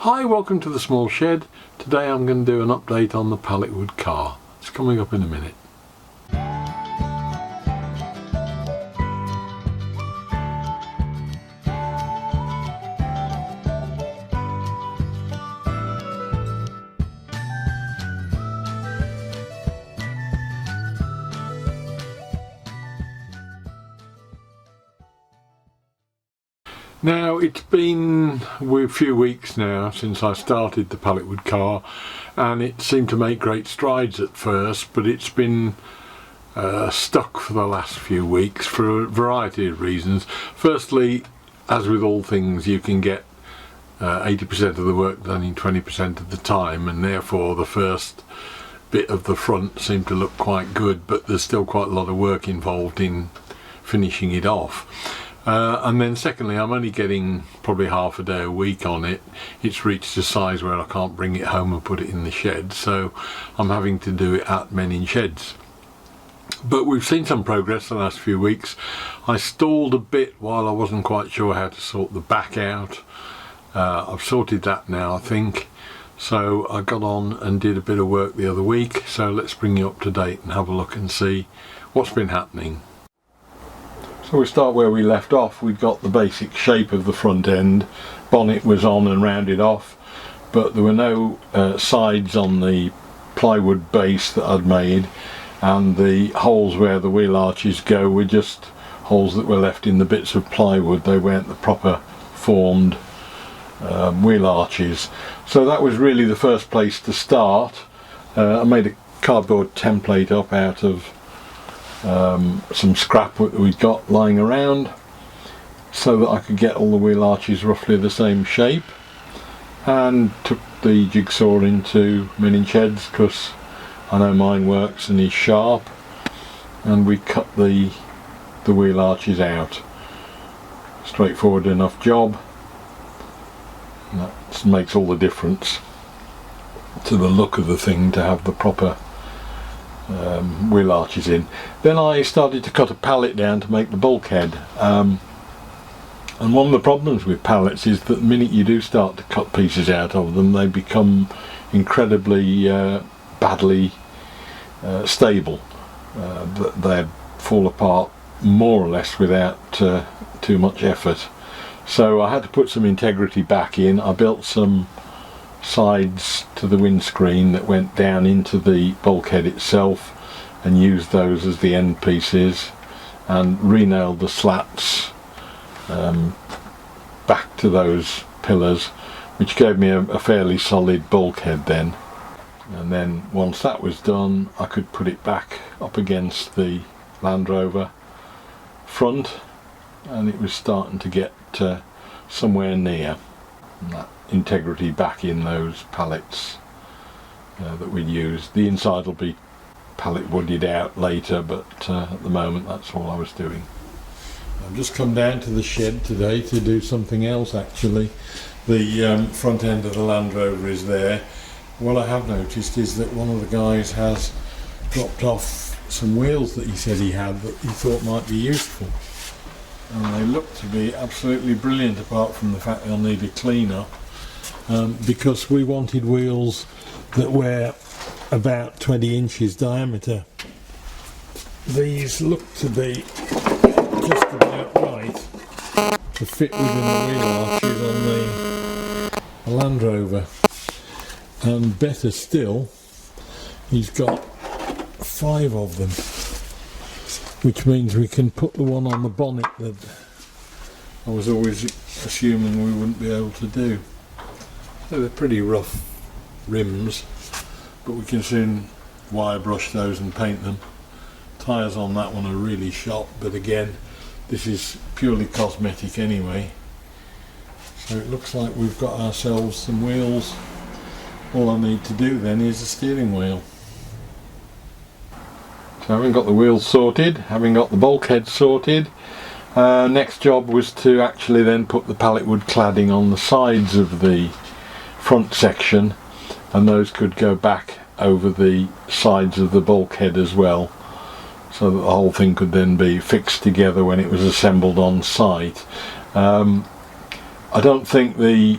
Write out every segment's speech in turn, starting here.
Hi, welcome to the small shed. Today I'm going to do an update on the pallet wood car. It's coming up in a minute. Now, it's been a few weeks now since I started the pallet wood car, and it seemed to make great strides at first, but it's been stuck for the last few weeks for a variety of reasons. Firstly, as with all things, you can get 80% of the work done in 20% of the time, and therefore the first bit of the front seemed to look quite good, but there's still quite a lot of work involved in finishing it off. And then secondly, I'm only getting probably half a day a week on it. It's reached a size where I can't bring it home and put it in the shed, so I'm having to do it at men in sheds. But we've seen some progress the last few weeks. I stalled a bit while I wasn't quite sure how to sort the back out. I've sorted that now, I think. So I got on and did a bit of work the other week, so let's bring you up to date and have a look and see what's been happening. So we start where we left off. We've got the basic shape of the front end. Bonnet was on and rounded off, but there were no sides on the plywood base that I'd made, and the holes where the wheel arches go were just holes that were left in the bits of plywood. They weren't the proper formed wheel arches. So that was really the first place to start. I made a cardboard template up out of some scrap that we'd got lying around, so that I could get all the wheel arches roughly the same shape, and took the jigsaw into men in sheds because I know mine works and is sharp, and we cut the wheel arches out. Straightforward enough job, and that makes all the difference to the look of the thing to have the proper wheel arches in. Then I started to cut a pallet down to make the bulkhead, and one of the problems with pallets is that the minute you do start to cut pieces out of them, they become incredibly badly stable. They fall apart more or less without too much effort. So I had to put some integrity back in. I built some sides to the windscreen that went down into the bulkhead itself and used those as the end pieces, and re-nailed the slats back to those pillars, which gave me a fairly solid bulkhead then. And then once that was done, I could put it back up against the Land Rover front, and it was starting to get somewhere near. And that integrity back in those pallets that we'd used. The inside will be pallet wooded out later, but at the moment that's all I was doing. I've just come down to the shed today to do something else actually. The front end of the Land Rover is there. What I have noticed is that one of the guys has dropped off some wheels that he said he had that he thought might be useful, and they look to be absolutely brilliant, apart from the fact they'll need a clean up, because we wanted wheels that were about 20 inches diameter. These look to be just about right to fit within the wheel arches on the Land Rover, and better still, he's got 5 of them, which means we can put the one on the bonnet that I was always assuming we wouldn't be able to do. So they're pretty rough rims, but we can soon wire brush those and paint them. Tyres on that one are really shot, but again, this is purely cosmetic anyway. So it looks like we've got ourselves some wheels. All I need to do then is the steering wheel. So having got the wheels sorted, having got the bulkhead sorted, next job was to actually then put the pallet wood cladding on the sides of the front section, and those could go back over the sides of the bulkhead as well, so that the whole thing could then be fixed together when it was assembled on site. I don't think the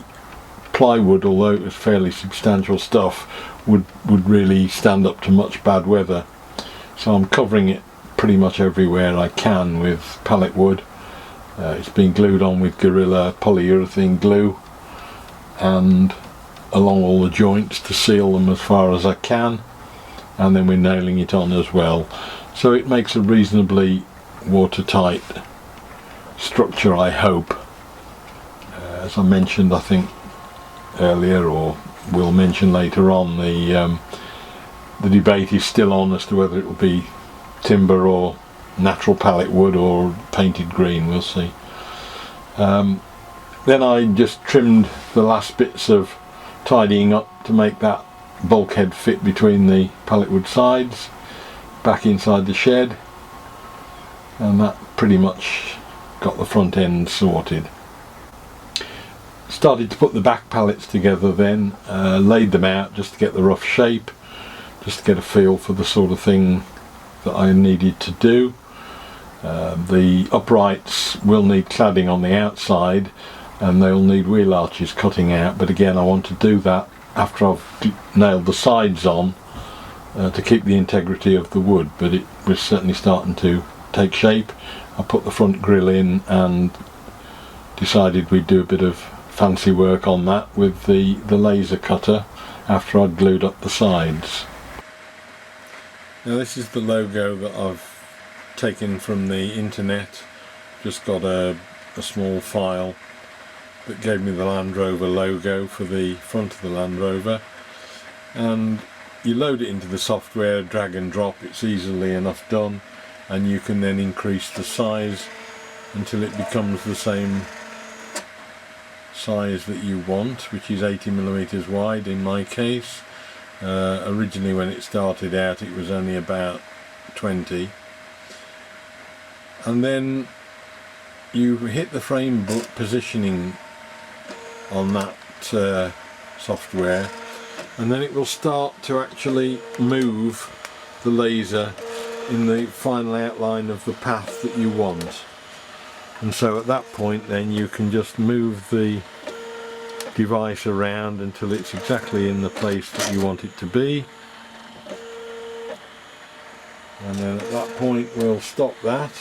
plywood, although it was fairly substantial stuff, would really stand up to much bad weather. So I'm covering it pretty much everywhere I can with pallet wood. It's been glued on with Gorilla polyurethane glue and along all the joints to seal them as far as I can, and then we're nailing it on as well, so it makes a reasonably watertight structure, I hope. As I mentioned, I think earlier, or will mention later on, the debate is still on as to whether it will be timber or natural pallet wood or painted green. We'll see. Then I just trimmed the last bits of tidying up to make that bulkhead fit between the pallet wood sides back inside the shed, and that pretty much got the front end sorted. Started to put the back pallets together then, laid them out just to get the rough shape, just to get a feel for the sort of thing that I needed to do. The uprights will need cladding on the outside and they'll need wheel arches cutting out, but again I want to do that after I've nailed the sides on to keep the integrity of the wood, but it was certainly starting to take shape. I put the front grille in and decided we'd do a bit of fancy work on that with the laser cutter after I'd glued up the sides. Now this is the logo that I've taken from the internet. Just got a small file that gave me the Land Rover logo for the front of the Land Rover, and you load it into the software, drag and drop. It's easily enough done, and you can then increase the size until it becomes the same size that you want, which is 80mm wide in my case. Originally when it started out it was only about 20, and then you hit the frame positioning on that software, and then it will start to actually move the laser in the final outline of the path that you want. And so at that point then you can just move the device around until it's exactly in the place that you want it to be, and then at that point we'll stop that.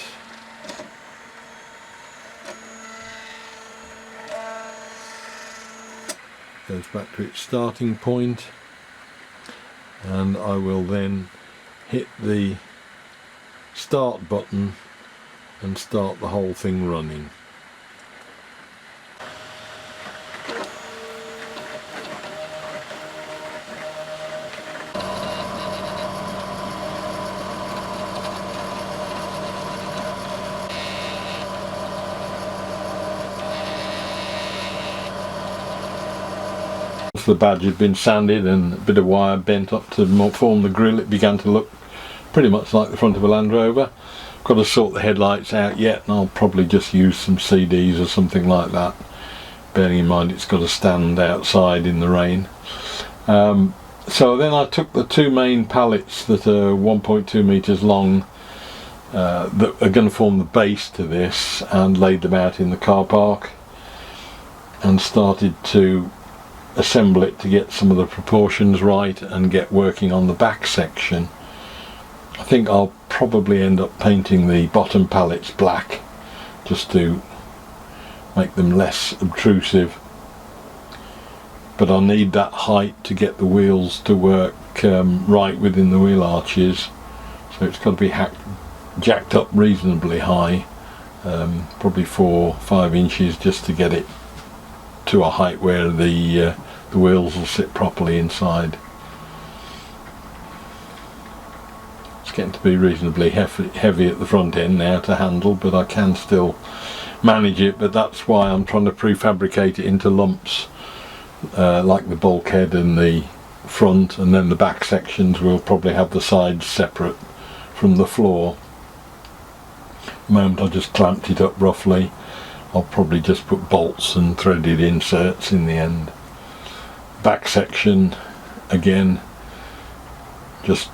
Goes back to its starting point, and I will then hit the start button and start the whole thing running. The badge had been sanded and a bit of wire bent up to form the grille, it began to look pretty much like the front of a Land Rover. Got to sort the headlights out yet, and I'll probably just use some CDs or something like that, bearing in mind it's got to stand outside in the rain. So then I took the two main pallets that are 1.2 meters long that are going to form the base to this, and laid them out in the car park and started to assemble it to get some of the proportions right and get working on the back section. I think I'll probably end up painting the bottom pallets black just to make them less obtrusive, but I'll need that height to get the wheels to work right within the wheel arches, so it's got to be jacked up reasonably high, probably 4 or 5 inches, just to get it to a height where the wheels will sit properly inside. It's getting to be reasonably heavy at the front end now to handle, but I can still manage it, but that's why I'm trying to prefabricate it into lumps, like the bulkhead and the front, and then the back sections will probably have the sides separate from the floor. At the moment I just clamped it up roughly. I'll probably just put bolts and threaded inserts in the end. Back section again just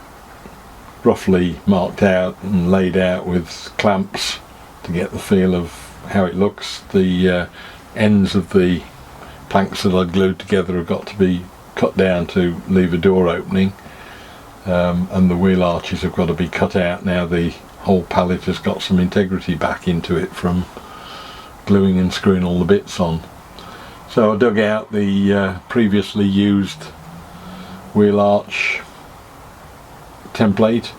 roughly marked out and laid out with clamps to get the feel of how it looks. The ends of the planks that I'd glued together have got to be cut down to leave a door opening, and the wheel arches have got to be cut out. Now the whole pallet has got some integrity back into it from gluing and screwing all the bits on. So I dug out the previously used wheel arch template,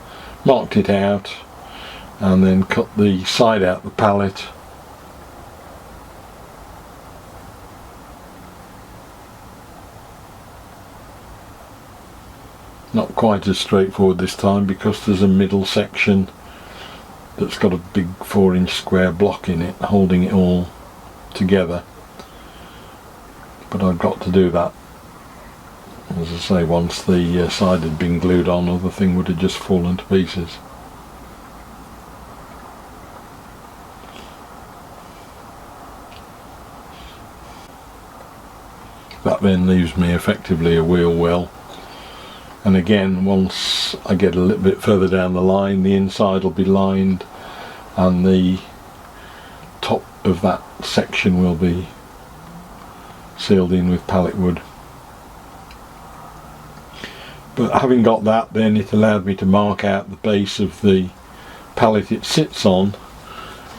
marked it out, and then cut the side out the pallet. Not quite as straightforward this time because there's a middle section that's got a big 4-inch square block in it holding it all together, but I've got to do that. As I say, once the side had been glued on, or the thing would have just fallen to pieces. That then leaves me effectively a wheel well. And again, once I get a little bit further down the line, the inside will be lined and the top of that section will be sealed in with pallet wood. But having got that, then it allowed me to mark out the base of the pallet it sits on,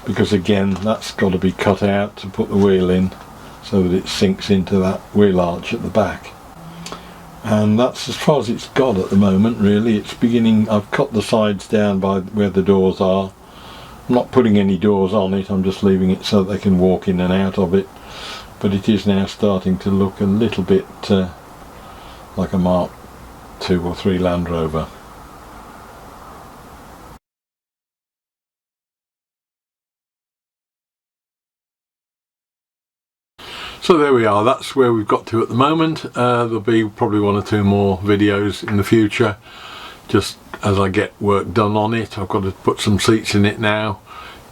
because again that's got to be cut out to put the wheel in so that it sinks into that wheel arch at the back. And that's as far as it's got at the moment, really. It's beginning. I've cut the sides down by where the doors are. I'm not putting any doors on it, I'm just leaving it so that they can walk in and out of it. But it is now starting to look a little bit like a Mark II or III Land Rover. So there we are, that's where we've got to at the moment. There'll be probably 1 or 2 more videos in the future, just as I get work done on it. I've got to put some seats in it now,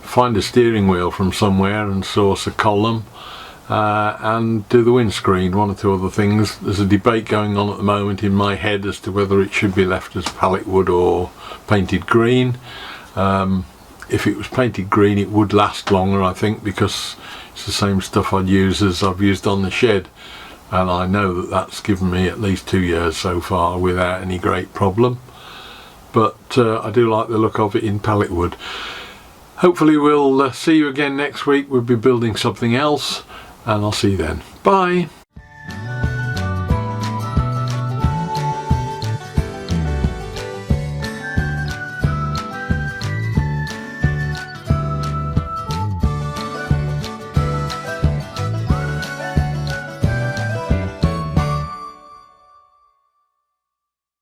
find a steering wheel from somewhere and source a column, and do the windscreen, 1 or 2 other things. There's a debate going on at the moment in my head as to whether it should be left as pallet wood or painted green. If it was painted green it would last longer, I think, because it's the same stuff I'd use as I've used on the shed, and I know that that's given me at least 2 years so far without any great problem. But I do like the look of it in pallet wood. Hopefully we'll see you again next week. We'll be building something else, and I'll see you then. Bye.